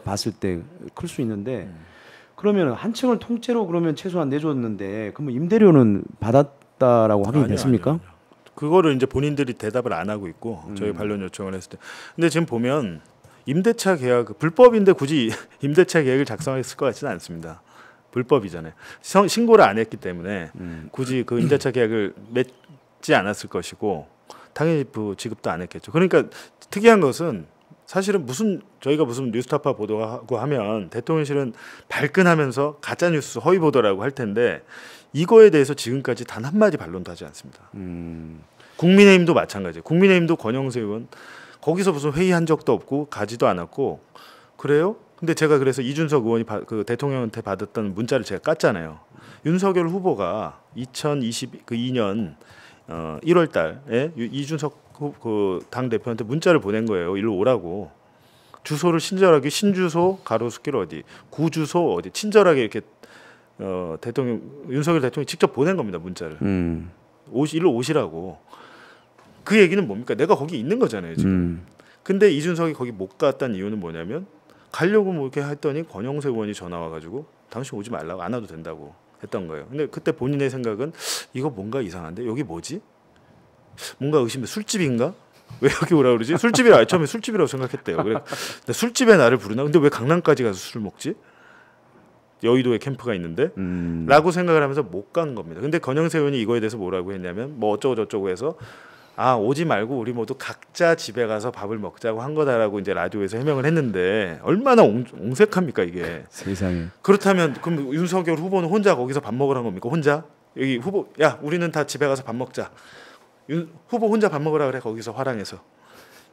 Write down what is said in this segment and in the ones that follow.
봤을 때 클 수 있는데 그러면 한 층을 통째로 그러면 최소한 내줬는데 그러면 임대료는 받았다라고 확인이 됐습니까? 아니요. 그거를 이제 본인들이 대답을 안 하고 있고 저희 반론 요청을 했을 때. 근데 지금 보면 임대차 계약 불법인데 굳이 임대차 계약을 작성했을 것 같지는 않습니다. 불법이잖아요. 신고를 안 했기 때문에 굳이 그 임대차 계약을 맺지 않았을 것이고 당연히 지급도 안 했겠죠. 그러니까 특이한 것은 사실은 저희가 무슨 뉴스타파 보도하고 하면 대통령실은 발끈하면서 가짜 뉴스 허위 보도라고 할 텐데 이거에 대해서 지금까지 단 한마디 반론도 하지 않습니다. 국민의힘도 마찬가지예요. 국민의힘도 권영세 의원 거기서 무슨 회의한 적도 없고 가지도 않았고 그래요? 근데 제가 그래서 이준석 의원이 그 대통령한테 받았던 문자를 제가 깠잖아요. 윤석열 후보가 2022년 1월 달에 이준석 그 당 대표한테 문자를 보낸 거예요. 일로 오라고. 주소를 친절하게 신주소 가로수길 어디, 구주소 어디 친절하게 이렇게 윤석열 대통령이 직접 보낸 겁니다. 문자를. 일로 오시라고. 그 얘기는 뭡니까? 내가 거기 있는 거잖아요, 지금. 근데 이준석이 거기 못 갔다는 이유는 뭐냐면 가려고 뭐 이렇게 했더니 권영세 의원이 전화 와가지고 당신 오지 말라고 안 와도 된다고 했던 거예요. 근데 그때 본인의 생각은 이거 뭔가 이상한데 여기 뭐지? 뭔가 의심해. 술집인가? 왜 여기 오라 그러지? 술집이라 처음에 술집이라고 생각했대요. 그래, 근데 술집에 나를 부르나? 근데 왜 강남까지 가서 술을 먹지? 여의도에 캠프가 있는데? 라고 생각을 하면서 못 간 겁니다. 근데 권영세 의원이 이거에 대해서 뭐라고 했냐면 뭐 어쩌고 저쩌고 해서 오지 말고 우리 모두 각자 집에 가서 밥을 먹자고 한 거다라고 이제 라디오에서 해명을 했는데 얼마나 옹색합니까 이게. 세상에. 그렇다면 그럼 윤석열 후보는 혼자 거기서 밥 먹으라는 겁니까? 혼자? 여기 후보 야 우리는 다 집에 가서 밥 먹자. 후보 혼자 밥 먹으라 그래 거기서 화랑에서.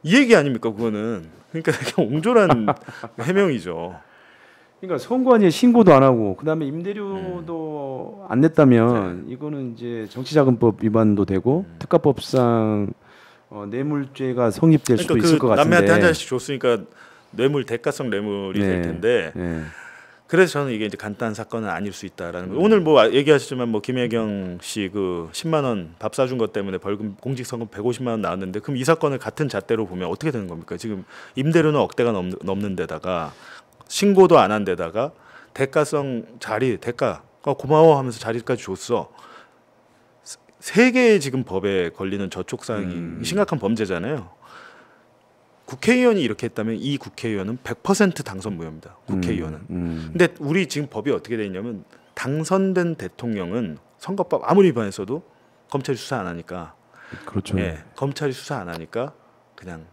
이 얘기 아닙니까 그거는. 그러니까 되게 옹졸한 해명이죠. 그러니까 선관위에 신고도 안 하고 그다음에 임대료도 안 냈다면 이거는 이제 정치자금법 위반도 되고 특가법상 뇌물죄가 성립될 수도 있을 것 같은데. 남매한테 한 잔씩 줬으니까 뇌물 대가성 뇌물이 될 텐데. 그래서 저는 이게 이제 간단한 사건은 아닐 수 있다라는 거예요. 오늘 뭐 얘기하셨지만 뭐 김혜경 씨 그 10만 원 밥 사준 것 때문에 벌금 공직선거 150만 원 나왔는데 그럼 이 사건을 같은 잣대로 보면 어떻게 되는 겁니까? 지금 임대료는 억대가 넘는 데다가 신고도 안 한 데다가 대가성 대가 고마워하면서 자리까지 줬어. 세 개의 지금 법에 걸리는 저촉사항이 심각한 범죄잖아요. 국회의원이 이렇게 했다면 이 국회의원은 100% 당선 무효입니다. 국회의원은. 근데 우리 지금 법이 어떻게 돼 있냐면 당선된 대통령은 선거법 아무리 위반했어도 검찰이 수사 안 하니까. 그렇죠. 예, 검찰이 수사 안 하니까 그냥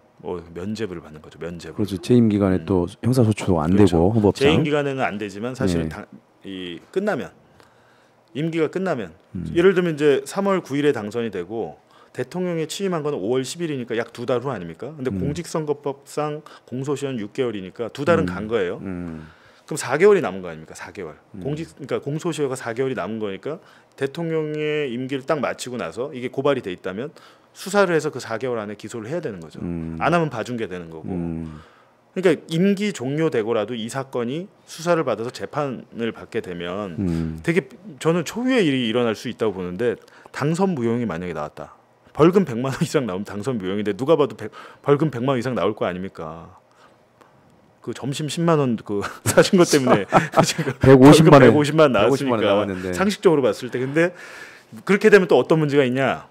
면죄부를 받는 거죠. 면죄부. 그렇죠. 재임 기간에 또 형사소추도 안 그렇죠. 되고 헌법상. 재임 기간에는 안 되지만 사실 이 끝나면 임기가 끝나면 예를 들면 이제 3월 9일에 당선이 되고 대통령에 취임한 건 5월 10일이니까 약 2달 후 아닙니까? 근데 공직선거법상 공소시효는 6개월이니까 2달은 간 거예요. 그럼 4개월이 남은 거 아닙니까? 4개월. 그러니까 공소시효가 4개월이 남은 거니까 대통령의 임기를 딱 마치고 나서 이게 고발이 돼 있다면 수사를 해서 그 4개월 안에 기소를 해야 되는 거죠. 안 하면 봐준 게 되는 거고. 그러니까 임기 종료되고라도 이 사건이 수사를 받아서 재판을 받게 되면 되게 저는 초유의 일이 일어날 수 있다고 보는데 당선 무효형이 만약에 나왔다. 벌금 100만 원 이상 나오면 당선 무효인데 누가 봐도 벌금 100만 원 이상 나올 거 아닙니까? 그 점심 10만 원 그 사준 것 때문에 150만 원 나왔으니까 상식적으로 봤을 때. 근데 그렇게 되면 또 어떤 문제가 있냐?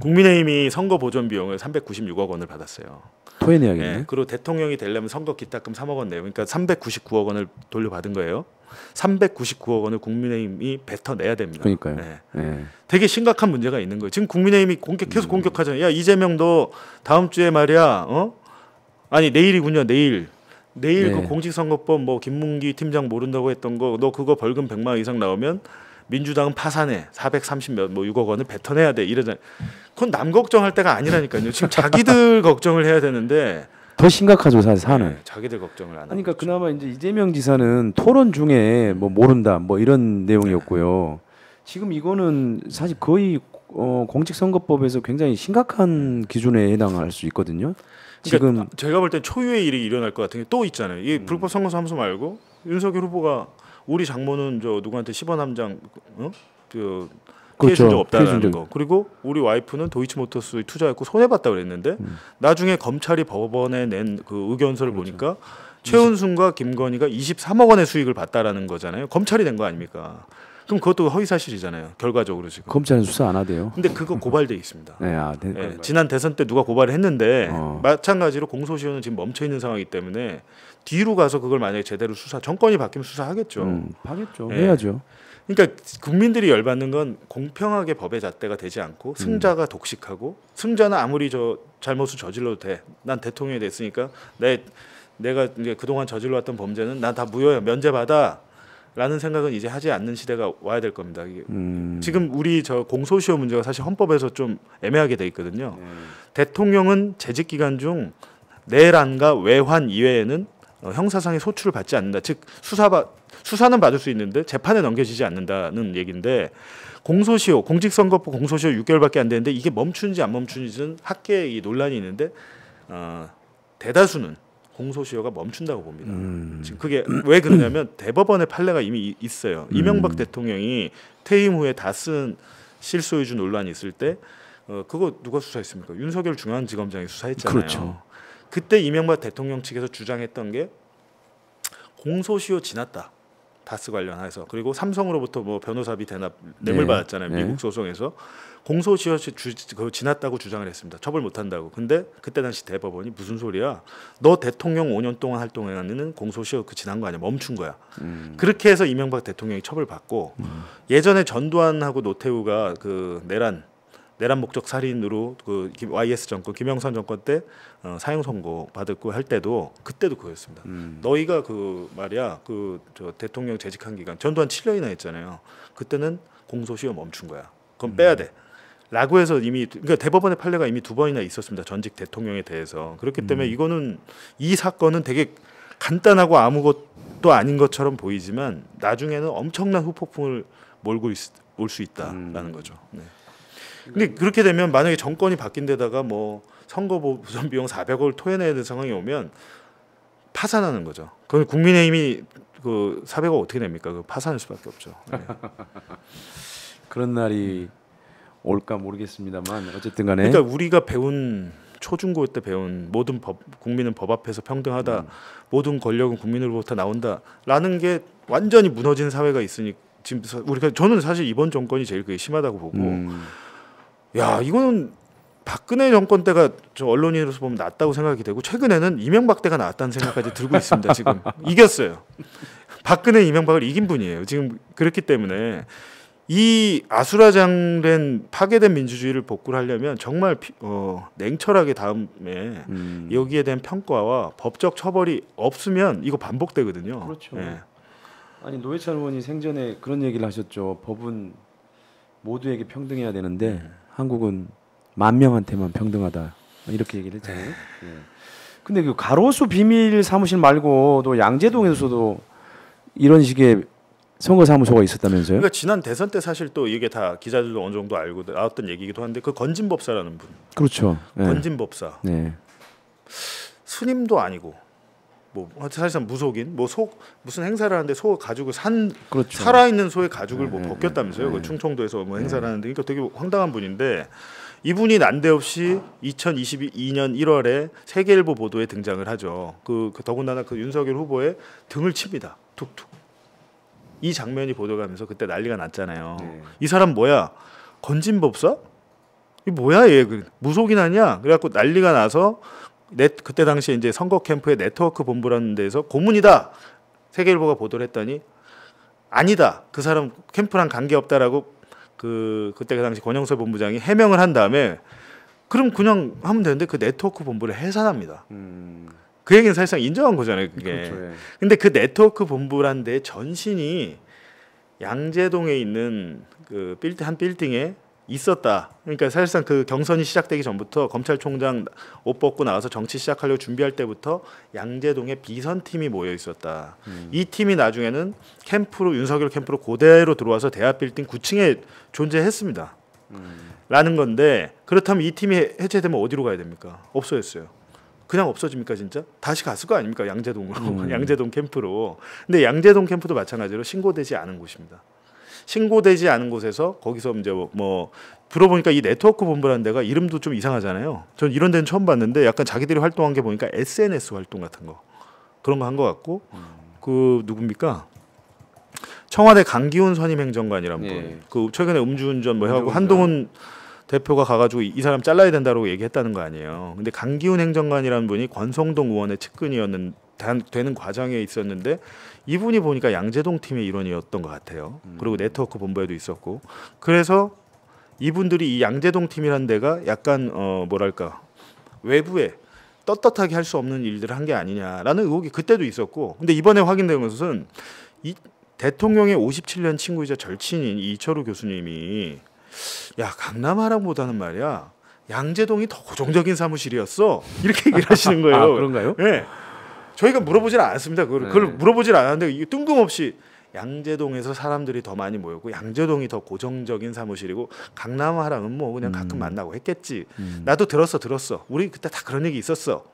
국민의힘이 선거 보존 비용을 396억 원을 받았어요. 토해내야겠네. 예, 그리고 대통령이 되려면 선거 기탁금 3억 원 내요. 그러니까 399억 원을 돌려받은 거예요. 399억 원을 국민의힘이 뱉어내야 됩니다. 그러니까요. 예. 되게 심각한 문제가 있는 거예요. 지금 국민의힘이 계속 공격하잖아요. 야 이재명도 다음 주에 말이야. 아니 내일이군요. 내일 그 공직선거법 뭐 김문기 팀장 모른다고 했던 거 너 그거 벌금 100만 원 이상 나오면 민주당은 파산해 430몇 뭐 6억 원을 뱉어내야 돼 이러잖아요. 그건 남 걱정할 때가 아니라니까요. 지금 자기들 걱정을 해야 되는데 더 심각하죠 사실 사는. 자기들 걱정을 안 하고. 그러니까 그나마 이제 이재명 지사는 토론 중에 뭐 모른다 뭐 이런 내용이었고요. 지금 이거는 사실 거의 공직선거법에서 굉장히 심각한 기준에 해당할 수 있거든요. 지금 그러니까 제가 볼 땐 초유의 일이 일어날 것 같은 게 또 있잖아요. 이 불법 선거사무소 말고 윤석열 후보가 우리 장모는 저 누구한테 10원 한 장 피해준 적 없다는 거. 그리고 우리 와이프는 도이치모터스에 투자했고 손해봤다 그랬는데 나중에 검찰이 법원에 낸 그 의견서를 보니까 최은순과 김건희가 23억 원의 수익을 봤다라는 거잖아요. 검찰이 낸 거 아닙니까? 그럼 그것도 허위 사실이잖아요. 결과적으로 지금. 검찰은 수사 안 하대요. 근데 그거 고발돼 있습니다. 네, 지난 대선 때 누가 고발을 했는데 마찬가지로 공소시효는 지금 멈춰 있는 상황이기 때문에 뒤로 가서 그걸 만약에 제대로 수사 정권이 바뀌면 수사하겠죠. 하겠죠. 예. 해야죠. 그러니까 국민들이 열받는 건 공평하게 법의 잣대가 되지 않고 승자가 독식하고 승자는 아무리 잘못을 저질러도 돼. 난 대통령이 됐으니까 내가 이제 그동안 저질러왔던 범죄는 난 다 무효야 면제받아. 라는 생각은 이제 하지 않는 시대가 와야 될 겁니다. 이게 지금 우리 공소시효 문제가 사실 헌법에서 좀 애매하게 돼 있거든요. 대통령은 재직 기간 중 내란과 외환 이외에는 형사상의 소출을 받지 않는다. 즉 수사는 받을 수 있는데 재판에 넘겨지지 않는다는 얘기인데 공소시효 공직선거법 공소시효 6개월밖에 안 되는데 이게 멈추는지 안 멈추는지는 학계의 이 논란이 있는데 대다수는 공소시효가 멈춘다고 봅니다. 지금 그게 왜 그러냐면 대법원의 판례가 이미 있어요. 이명박 대통령이 퇴임 후에 다 쓴 실소유주 논란이 있을 때 그거 누가 수사했습니까? 윤석열 중앙지검장이 수사했잖아요. 그렇죠. 그때 이명박 대통령 측에서 주장했던 게 공소시효 지났다. 다스 관련해서 그리고 삼성으로부터 뭐 변호사비 대납 뇌물 받았잖아요. 미국 소송에서 공소시효 지났다고 주장을 했습니다. 처벌 못한다고. 근데 그때 당시 대법원이 무슨 소리야? 너 대통령 5년 동안 활동하는 공소시효 지난 거 아니야? 멈춘 거야. 그렇게 해서 이명박 대통령이 처벌받고 예전에 전두환하고 노태우가 그 내란 목적 살인으로 그 YS 정권 김영삼 정권 때 사형 선고 받았고 할 때도 그때도 그거였습니다. 너희가 그 말이야 저 대통령 재직한 기간 전두환 7년이나 했잖아요. 그때는 공소시효 멈춘 거야. 그건 빼야 돼. 라고 해서 이미 그러니까 대법원의 판례가 이미 2번이나 있었습니다. 전직 대통령에 대해서. 그렇기 때문에 이 사건은 되게 간단하고 아무것도 아닌 것처럼 보이지만 나중에는 엄청난 후폭풍을 몰고 올 수 있다라는 거죠. 네. 근데 그렇게 되면 만약에 정권이 바뀐 데다가 뭐 선거 보전 비용 400억을 토해내야 되는 상황이 오면 파산하는 거죠. 그럼 국민의힘이 그 400억 어떻게 냅니까? 그 파산할 수밖에 없죠. 네. 그런 날이 올까 모르겠습니다만 어쨌든 간에 그러니까 우리가 배운 초중고 때 배운 모든 국민은 법 앞에서 평등하다. 모든 권력은 국민으로부터 나온다라는 게 완전히 무너진 사회가 있으니 지금 저는 사실 이번 정권이 제일 그게 심하다고 보고 야 이거는 박근혜 정권 때가 저 언론인으로서 보면 낫다고 생각이 되고 최근에는 이명박 때가 나았다는 생각까지 들고 있습니다. 지금 이겼어요. 박근혜 이명박을 이긴 분이에요. 지금 그렇기 때문에 이 아수라장된 파괴된 민주주의를 복구를 하려면 정말 냉철하게 다음에 여기에 대한 평가와 법적 처벌이 없으면 이거 반복되거든요. 그렇죠. 네. 아니 노회찬 의원이 생전에 그런 얘기를 하셨죠. 법은 모두에게 평등해야 되는데 한국은 10,000명한테만 평등하다 이렇게 얘기를 했잖아요. 근데 그 가로수 비밀 사무실 말고도 양재동에서도 이런 식의 선거 사무소가 있었다면서요? 그러니까 지난 대선 때 사실 또 이게 다 기자들도 어느 정도 알고 나왔던 얘기기도 한데 그 건진법사라는 분. 그렇죠. 네. 건진법사. 네. 스님도 아니고 뭐 사실상 무속인 무슨 행사를 하는데 소 가죽을 그렇죠. 살아있는 소의 가죽을 뭐 벗겼다면서요. 그 충청도에서 뭐 행사를 하는데 그러니까 되게 황당한 분인데 이분이 난데없이 2022년 1월에 세계일보 보도에 등장을 하죠. 그 더군다나 그 윤석열 후보의 등을 칩니다. 툭툭. 이 장면이 보도가면서 그때 난리가 났잖아요. 이 사람 뭐야? 건진법사? 이 뭐야 얘? 무속인 아니야? 그래갖고 난리가 나서 그때 당시에 이제 선거 캠프의 네트워크 본부라는 데서 고문이다. 세계일보가 보도를 했더니 아니다. 그 사람 캠프랑 관계 없다라고 그때 그 당시 권영세 본부장이 해명을 한 다음에 그럼 그냥 하면 되는데 그 네트워크 본부를 해산합니다. 그 얘기는 사실상 인정한 거잖아요. 그게. 그렇죠, 예. 근데 그 네트워크 본부란 데 전신이 양재동에 있는 그 한 빌딩에 있었다. 그러니까 사실상 그 경선이 시작되기 전부터 검찰총장 옷 벗고 나와서 정치 시작하려고 준비할 때부터 양재동에 비선팀이 모여 있었다. 이 팀이 나중에는 윤석열 캠프로 그대로 들어와서 대합 빌딩 9층에 존재했습니다. 라는 건데 그렇다면 이 팀이 해체되면 어디로 가야 됩니까? 없어졌어요. 그냥 없어집니까 진짜? 다시 갔을 거 아닙니까? 양재동으로. 양재동 캠프로. 근데 양재동 캠프도 마찬가지로 신고되지 않은 곳입니다. 신고되지 않은 곳에서 거기서 이제 뭐 들어보니까 이 네트워크 본부라는 데가 이름도 좀 이상하잖아요. 전 이런 데는 처음 봤는데 약간 자기들이 활동한 게 보니까 SNS 활동 같은 거. 그런 거 한 것 같고 그 누굽니까? 청와대 강기훈 선임행정관이란 분. 예. 그 최근에 음주운전 뭐 하고 음주운전. 한동훈 대표가 가가지고 이 사람 잘라야 된다고 얘기했다는 거 아니에요. 근데 강기훈 행정관이라는 분이 권성동 의원의 측근이었는 되는 과정에 있었는데 이분이 보니까 양재동 팀의 일원이었던 것 같아요. 그리고 네트워크 본부에도 있었고 그래서 이분들이 이 양재동 팀이라는 데가 약간 뭐랄까 외부에 떳떳하게 할 수 없는 일들을 한 게 아니냐라는 의혹이 그때도 있었고 근데 이번에 확인된 것은 이 대통령의 57년 친구이자 절친인 이철우 교수님이 야 강남하랑보다는 말이야 양재동이 더 고정적인 사무실이었어 이렇게 얘기를 하시는 거예요. 아, 그런가요? 네. 저희가 물어보질 않았습니다. 그걸 물어보질 않았는데 이게 뜬금없이 양재동에서 사람들이 더 많이 모였고 양재동이 더 고정적인 사무실이고 강남하랑은 뭐 그냥 가끔 만나고 했겠지. 나도 들었어. 우리 그때 다 그런 얘기 있었어.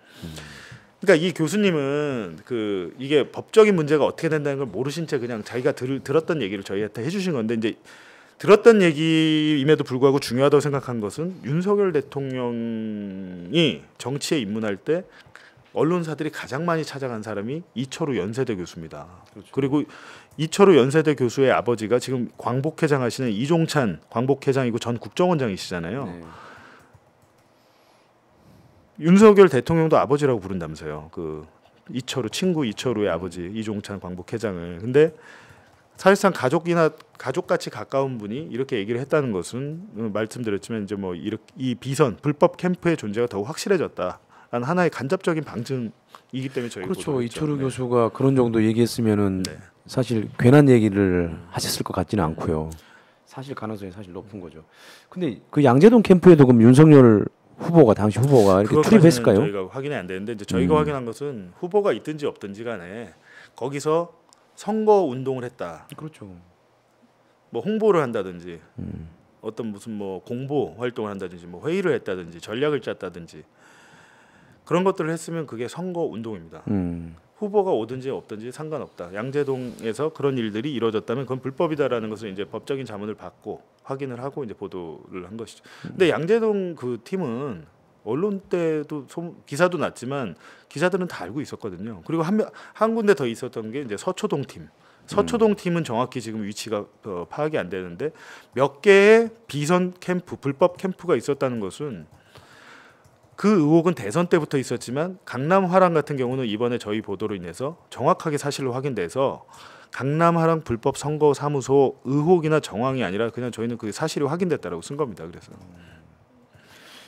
그러니까 이 교수님은 그 이게 법적인 문제가 어떻게 된다는 걸 모르신 채 그냥 자기가 들었던 얘기를 저희한테 해주신 건데 이제 들었던 얘기임에도 불구하고 중요하다고 생각한 것은 윤석열 대통령이 정치에 입문할 때 언론사들이 가장 많이 찾아간 사람이 이철우 연세대 교수입니다. 그렇죠. 그리고 이철우 연세대 교수의 아버지가 지금 광복회장 하시는 이종찬 광복회장이고 전 국정원장이시잖아요. 네. 윤석열 대통령도 아버지라고 부른다면서요. 그 이철우 친구 이철우의 아버지 이종찬 광복회장을. 근데 사실상 가족같이 가까운 분이 이렇게 얘기를 했다는 것은 말씀드렸지만 이제 뭐 이 비선 불법 캠프의 존재가 더욱 확실해졌다. 라는 하나의 간접적인 방증이기 때문에 저희 그렇죠. 이철우 교수가 그런 정도 얘기했으면은 사실 괜한 얘기를 하셨을 것 같지는 않고요. 사실 가능성이 사실 높은 거죠. 근데 그 양재동 캠프에도 그럼 윤석열 후보가 당시 후보가 이렇게 출입했을까요? 저희가 확인이 안 되는데 이제 저희가 확인한 것은 후보가 있든지 없든지 간에 거기서 선거 운동을 했다. 그렇죠. 뭐 홍보를 한다든지 어떤 무슨 뭐 공보 활동을 한다든지 뭐 회의를 했다든지 전략을 짰다든지 그런 것들을 했으면 그게 선거 운동입니다. 후보가 오든지 없든지 상관없다. 양재동에서 그런 일들이 이루어졌다면 그건 불법이다라는 것을 이제 법적인 자문을 받고 확인을 하고 이제 보도를 한 것이죠. 근데 양재동 그 팀은 언론 때도 기사도 났지만 기자들은 다 알고 있었거든요. 그리고 한 군데 더 있었던 게 이제 서초동 팀. 서초동 팀은 정확히 지금 위치가 파악이 안 되는데 몇 개의 비선 캠프, 불법 캠프가 있었다는 것은 그 의혹은 대선 때부터 있었지만 강남 화랑 같은 경우는 이번에 저희 보도로 인해서 정확하게 사실로 확인돼서 강남 화랑 불법 선거 사무소 의혹이나 정황이 아니라 그냥 저희는 그 사실이 확인됐다라고 쓴 겁니다. 그래서.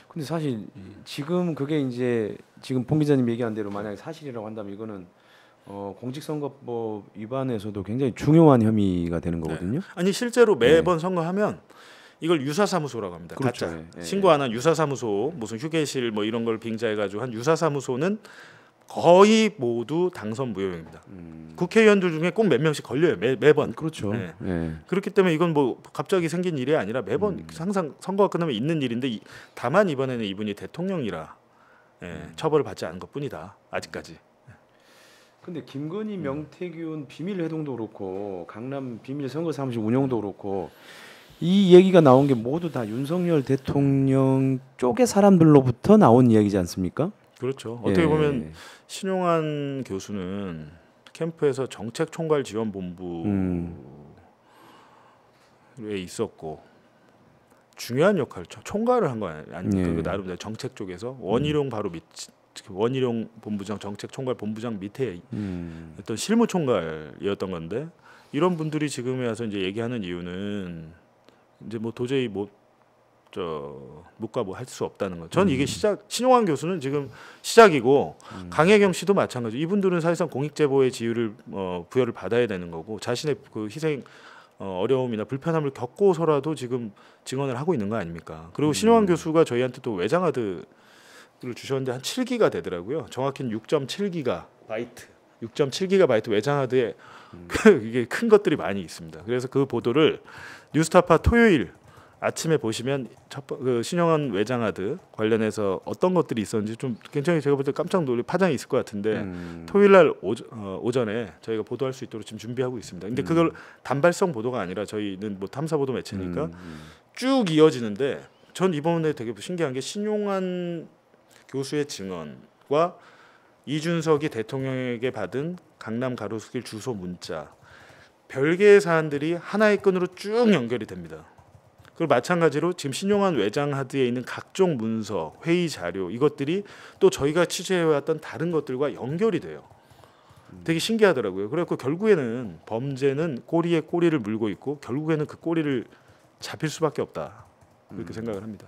근데 사실 지금 그게 이제 지금 본 기자님 얘기한 대로 만약에 사실이라고 한다면 이거는 공직선거법 위반에서도 굉장히 중요한 혐의가 되는 거거든요. 아니 실제로 매번 선거하면 이걸 유사사무소라고 합니다. 그렇죠. 가짜 신고 안 한 유사사무소 무슨 휴게실 뭐 이런 걸 빙자해가지고 한 유사사무소는 거의 모두 당선 무효입니다. 국회의원들 중에 꼭 몇 명씩 걸려요. 매번. 그렇죠. 그렇기 때문에 이건 뭐 갑자기 생긴 일이 아니라 매번 항상 선거가 끝나면 있는 일인데 다만 이번에는 이분이 대통령이라 처벌을 받지 않은 것뿐이다. 아직까지. 근데 김건희, 명태균 비밀 회동도 그렇고 강남 비밀 선거 사무실 운영도 그렇고 이 얘기가 나온 게 모두 다 윤석열 대통령 쪽의 사람들로부터 나온 이야기지 않습니까? 그렇죠. 어떻게 보면 신용환 교수는 캠프에서 정책총괄지원본부에 있었고 중요한 역할을 총괄을 한 거 아닙니까? 그 나름 정책 쪽에서 원희룡 바로 원희룡 본부장 정책총괄 본부장 밑에 어떤 실무총괄이었던 건데 이런 분들이 지금에 와서 이제 얘기하는 이유는 이제 뭐 도저히 묵과 뭐 할 수 없다는 거. 전 이게 신용환 교수는 지금 시작이고 강혜경 씨도 마찬가지. 이분들은 사실상 공익제보의 지위를 부여를 받아야 되는 거고 자신의 그 희생 어려움이나 불편함을 겪고서라도 지금 증언을 하고 있는 거 아닙니까? 그리고 신용환 교수가 저희한테 또 외장하드를 주셨는데 한 7기가 되더라고요. 정확히는 6.7기가바이트 외장하드에 이게 큰 것들이 많이 있습니다. 그래서 그 보도를 뉴스타파 토요일 아침에 보시면 그 신용환 외장하드 관련해서 어떤 것들이 있었는지 좀 굉장히 제가 볼 때 깜짝 놀랄 파장이 있을 것 같은데 토요일 날 오전에 저희가 보도할 수 있도록 지금 준비하고 있습니다. 근데 그걸 단발성 보도가 아니라 저희는 뭐 탐사 보도 매체니까 쭉 이어지는데 전 이번에 되게 신기한 게 신용환 교수의 증언과 이준석이 대통령에게 받은 강남 가로수길 주소 문자, 별개의 사안들이 하나의 끈으로 쭉 연결이 됩니다. 그리고 마찬가지로 지금 신용환 외장 하드에 있는 각종 문서, 회의 자료 이것들이 또 저희가 취재해왔던 다른 것들과 연결이 돼요. 되게 신기하더라고요. 그래서 결국에는 범죄는 꼬리에 꼬리를 물고 있고 결국에는 그 꼬리를 잡힐 수밖에 없다. 그렇게 생각을 합니다.